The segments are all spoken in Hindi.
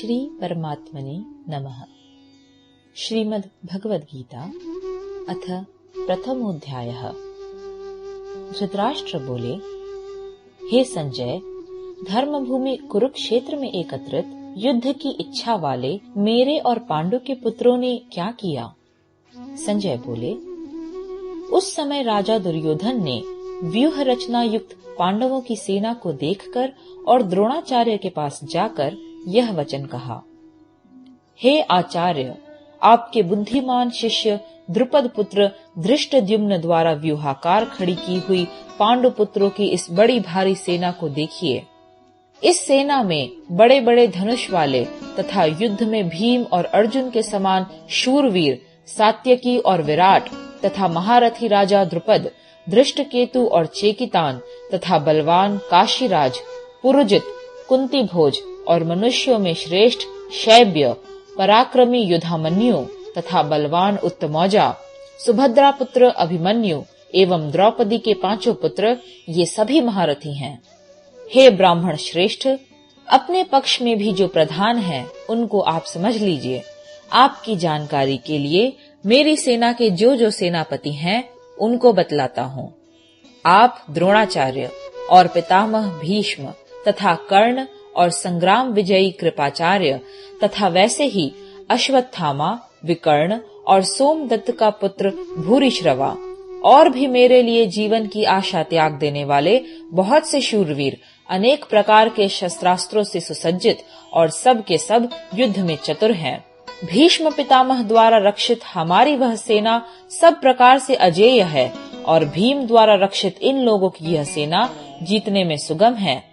श्री परमात्मने नमः। श्रीमद् भगवद गीता अथ प्रथमोऽध्यायः। धृतराष्ट्र बोले, हे संजय, धर्मभूमि कुरुक्षेत्र में एकत्रित युद्ध की इच्छा वाले मेरे और पांडु के पुत्रों ने क्या किया? संजय बोले, उस समय राजा दुर्योधन ने व्यूह रचना युक्त पांडवों की सेना को देखकर और द्रोणाचार्य के पास जाकर यह वचन कहा, हे आचार्य, आपके बुद्धिमान शिष्य द्रुपद पुत्र धृष्टद्युम्न द्वारा व्यूहाकार खड़ी की हुई पांडु पुत्रों की इस बड़ी भारी सेना को देखिए। इस सेना में बड़े बड़े धनुष वाले तथा युद्ध में भीम और अर्जुन के समान शूरवीर सात्यकी और विराट तथा महारथी राजा द्रुपद, धृष्टकेतु और चेकितान तथा बलवान काशीराज, पुरुजित, कुंती भोज और मनुष्यों में श्रेष्ठ शैब्य, पराक्रमी युधामन्यु तथा बलवान उत्तमौजा, सुभद्रा पुत्र अभिमन्यु एवं द्रौपदी के पांचों पुत्र, ये सभी महारथी हैं। हे ब्राह्मण श्रेष्ठ, अपने पक्ष में भी जो प्रधान हैं, उनको आप समझ लीजिए। आपकी जानकारी के लिए मेरी सेना के जो सेनापति हैं, उनको बतलाता हूँ। आप द्रोणाचार्य और पितामह भीष्म तथा कर्ण और संग्राम विजयी कृपाचार्य तथा वैसे ही अश्वत्थामा, विकर्ण और सोमदत्त का पुत्र भूरिश्रवा और भी मेरे लिए जीवन की आशा त्याग देने वाले बहुत से शूरवीर, अनेक प्रकार के शस्त्रास्त्रों से सुसज्जित और सब के सब युद्ध में चतुर हैं। भीष्म पितामह द्वारा रक्षित हमारी वह सेना सब प्रकार से अजेय है और भीम द्वारा रक्षित इन लोगों की यह सेना जीतने में सुगम है।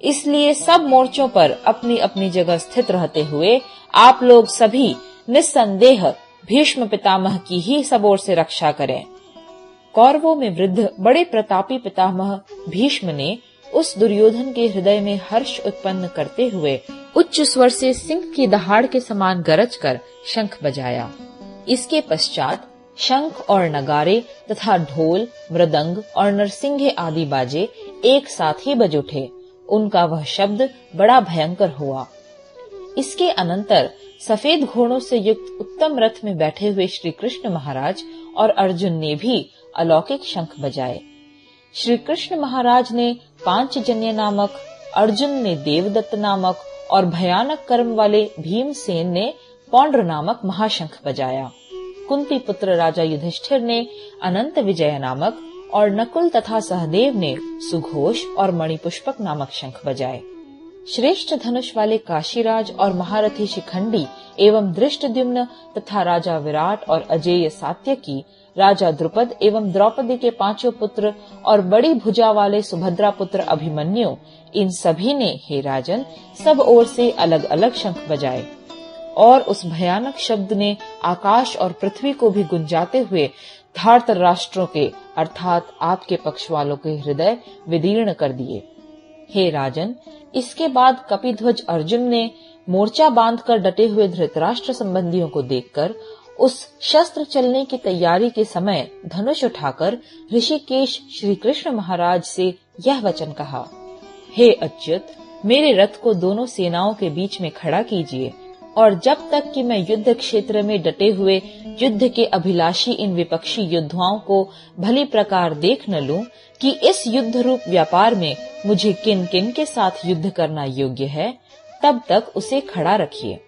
इसलिए सब मोर्चों पर अपनी अपनी जगह स्थित रहते हुए आप लोग सभी निस्संदेह भीष्म पितामह की ही सब ओर से रक्षा करें। कौरवों में वृद्ध बड़े प्रतापी पितामह भीष्म ने उस दुर्योधन के हृदय में हर्ष उत्पन्न करते हुए उच्च स्वर से सिंह की दहाड़ के समान गरज कर शंख बजाया। इसके पश्चात शंख और नगारे तथा ढोल, मृदंग और नरसिंघे आदि बाजे एक साथ ही बज उठे। उनका वह शब्द बड़ा भयंकर हुआ। इसके अनंतर सफेद घोड़ों से युक्त उत्तम रथ में बैठे हुए श्री कृष्ण महाराज और अर्जुन ने भी अलौकिक शंख बजाए। श्री कृष्ण महाराज ने पांचजन्य नामक, अर्जुन ने देवदत्त नामक और भयानक कर्म वाले भीमसेन ने पौंड्र नामक महाशंख बजाया। कुंती पुत्र राजा युधिष्ठिर ने अनंत विजय नामक और नकुल तथा सहदेव ने सुघोष और मणिपुष्पक नामक शंख बजाए। श्रेष्ठ धनुष वाले काशीराज और महारथी शिखंडी एवं धृष्टद्युम्न तथा राजा विराट और अजेय सात्यकी, राजा द्रुपद एवं द्रौपदी के पांचों पुत्र और बड़ी भुजा वाले सुभद्रा पुत्र अभिमन्यु, इन सभी ने, हे राजन, सब ओर से अलग अलग शंख बजाए और उस भयानक शब्द ने आकाश और पृथ्वी को भी गुंजाते हुए धार्तर राष्ट्रों के अर्थात आपके पक्ष वालों के हृदय विदीर्ण कर दिए। हे राजन, इसके बाद कपिध्वज अर्जुन ने मोर्चा बांधकर डटे हुए धृतराष्ट्र संबंधियों को देखकर उस शस्त्र चलने की तैयारी के समय धनुष उठाकर ऋषिकेश श्री कृष्ण महाराज से यह वचन कहा, हे अच्युत, मेरे रथ को दोनों सेनाओं के बीच में खड़ा कीजिए और जब तक कि मैं युद्ध क्षेत्र में डटे हुए युद्ध के अभिलाषी इन विपक्षी योद्धाओं को भली प्रकार देख न लूं कि इस युद्ध रूप व्यापार में मुझे किन किन के साथ युद्ध करना योग्य है, तब तक उसे खड़ा रखिए।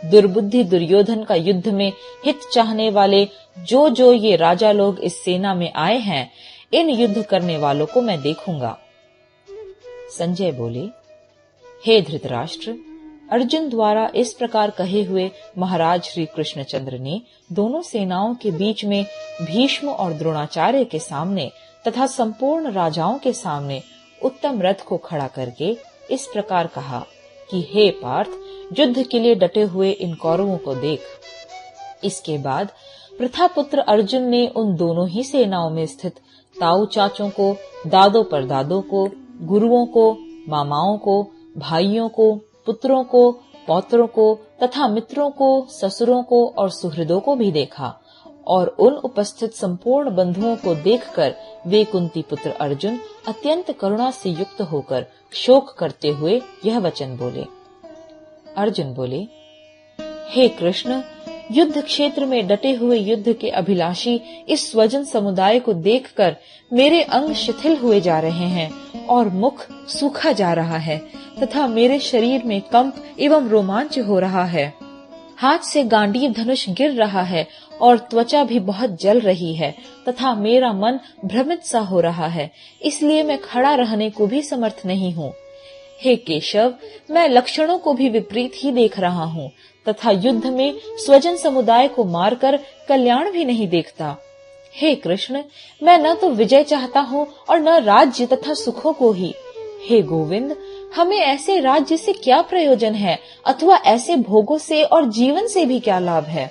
दुर्बुद्धि दुर्योधन का युद्ध में हित चाहने वाले जो ये राजा लोग इस सेना में आए हैं, इन युद्ध करने वालों को मैं देखूंगा। संजय बोले, हे धृतराष्ट्र, अर्जुन द्वारा इस प्रकार कहे हुए महाराज श्री कृष्णचंद्र ने दोनों सेनाओं के बीच में भीष्म और द्रोणाचार्य के सामने तथा संपूर्ण राजाओं के सामने उत्तम रथ को खड़ा करके इस प्रकार कहा कि हे पार्थ, युद्ध के लिए डटे हुए इन कौरवों को देख। इसके बाद प्रथापुत्र अर्जुन ने उन दोनों ही सेनाओं में स्थित ताऊ चाचों को, दादों पर दादों को, गुरुओं को, मामाओं को, भाइयों को, पुत्रों को, पौत्रों को तथा मित्रों को, ससुरों को और सुहृदों को भी देखा और उन उपस्थित संपूर्ण बंधुओं को देखकर वे कुंती पुत्र अर्जुन अत्यंत करुणा से युक्त होकर शोक करते हुए यह वचन बोले, अर्जुन बोले, हे कृष्ण, युद्ध क्षेत्र में डटे हुए युद्ध के अभिलाषी इस स्वजन समुदाय को देखकर मेरे अंग शिथिल हुए जा रहे हैं और मुख सूखा जा रहा है तथा मेरे शरीर में कंप एवं रोमांच हो रहा है। हाथ से गांडीव धनुष गिर रहा है और त्वचा भी बहुत जल रही है तथा मेरा मन भ्रमित सा हो रहा है, इसलिए मैं खड़ा रहने को भी समर्थ नहीं हूँ। हे केशव, मैं लक्षणों को भी विपरीत ही देख रहा हूँ तथा युद्ध में स्वजन समुदाय को मारकर कल्याण भी नहीं देखता। हे कृष्ण, मैं न तो विजय चाहता हूँ और न राज्य तथा सुखों को ही। हे गोविंद, हमें ऐसे राज्य से क्या प्रयोजन है अथवा ऐसे भोगों से और जीवन से भी क्या लाभ है।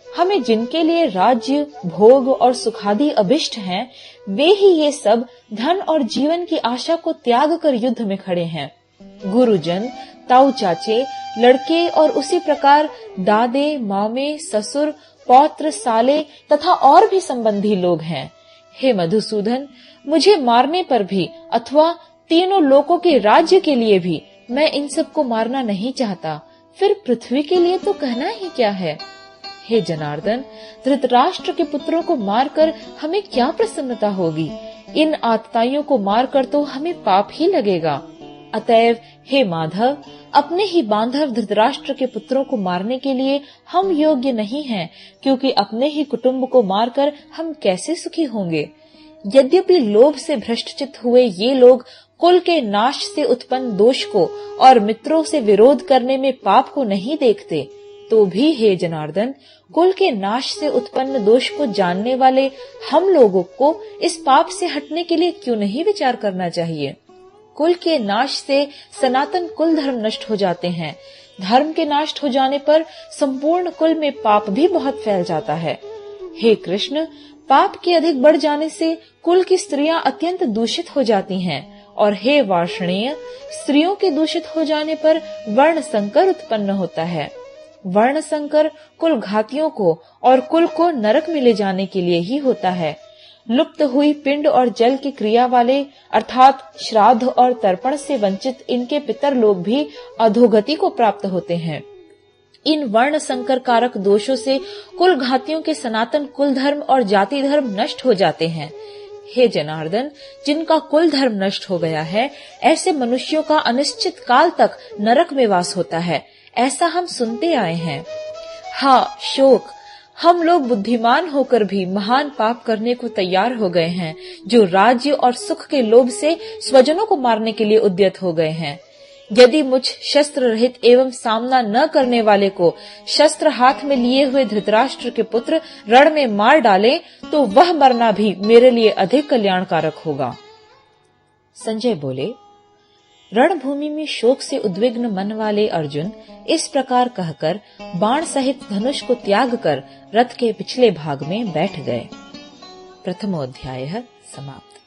हमें जिनके लिए राज्य, भोग और सुखादि अभिष्ट हैं, वे ही ये सब धन और जीवन की आशा को त्याग कर युद्ध में खड़े हैं। गुरुजन, ताऊ चाचे, लड़के और उसी प्रकार दादे, मामे, ससुर, पौत्र, साले तथा और भी संबंधी लोग हैं। हे मधुसूदन, मुझे मारने पर भी अथवा तीनों लोकों के राज्य के लिए भी मैं इन सबको मारना नहीं चाहता, फिर पृथ्वी के लिए तो कहना ही क्या है। हे जनार्दन, धृतराष्ट्र के पुत्रों को मारकर हमें क्या प्रसन्नता होगी। इन आतताइयों को मारकर तो हमें पाप ही लगेगा। अतएव हे माधव, अपने ही बांधव धृतराष्ट्र के पुत्रों को मारने के लिए हम योग्य नहीं हैं, क्योंकि अपने ही कुटुंब को मारकर हम कैसे सुखी होंगे। यद्यपि लोभ से भ्रष्टचित्त हुए ये लोग कुल के नाश से उत्पन्न दोष को और मित्रों से विरोध करने में पाप को नहीं देखते, तो भी हे जनार्दन, कुल के नाश से उत्पन्न दोष को जानने वाले हम लोगों को इस पाप से हटने के लिए क्यों नहीं विचार करना चाहिए। कुल के नाश से सनातन कुल धर्म नष्ट हो जाते हैं। धर्म के नष्ट हो जाने पर संपूर्ण कुल में पाप भी बहुत फैल जाता है। हे कृष्ण, पाप के अधिक बढ़ जाने से कुल की स्त्रियां अत्यंत दूषित हो जाती हैं, और हे वार्ष्णेय, स्त्रियों के दूषित हो जाने पर वर्ण संकर उत्पन्न होता है। वर्ण संकर कुल घातियों को और कुल को नरक में ले जाने के लिए ही होता है। लुप्त हुई पिंड और जल की क्रिया वाले अर्थात श्राद्ध और तर्पण से वंचित इनके पितर लोग भी अधोगति को प्राप्त होते हैं। इन वर्ण संकर कारक दोषों से कुल घातियों के सनातन कुल धर्म और जाति धर्म नष्ट हो जाते हैं। हे जनार्दन, जिनका कुल धर्म नष्ट हो गया है, ऐसे मनुष्यों का अनिश्चित काल तक नरक में वास होता है, ऐसा हम सुनते आए हैं। हाँ शोक, हम लोग बुद्धिमान होकर भी महान पाप करने को तैयार हो गए हैं, जो राज्य और सुख के लोभ से स्वजनों को मारने के लिए उद्यत हो गए हैं। यदि मुझ शस्त्र रहित एवं सामना न करने वाले को शस्त्र हाथ में लिए हुए धृतराष्ट्र के पुत्र रण में मार डालें, तो वह मरना भी मेरे लिए अधिक कल्याणकारक होगा। संजय बोले, रणभूमि में शोक से उद्विग्न मन वाले अर्जुन इस प्रकार कहकर बाण सहित धनुष को त्याग कर रथ के पिछले भाग में बैठ गए। प्रथमोध्याय समाप्त।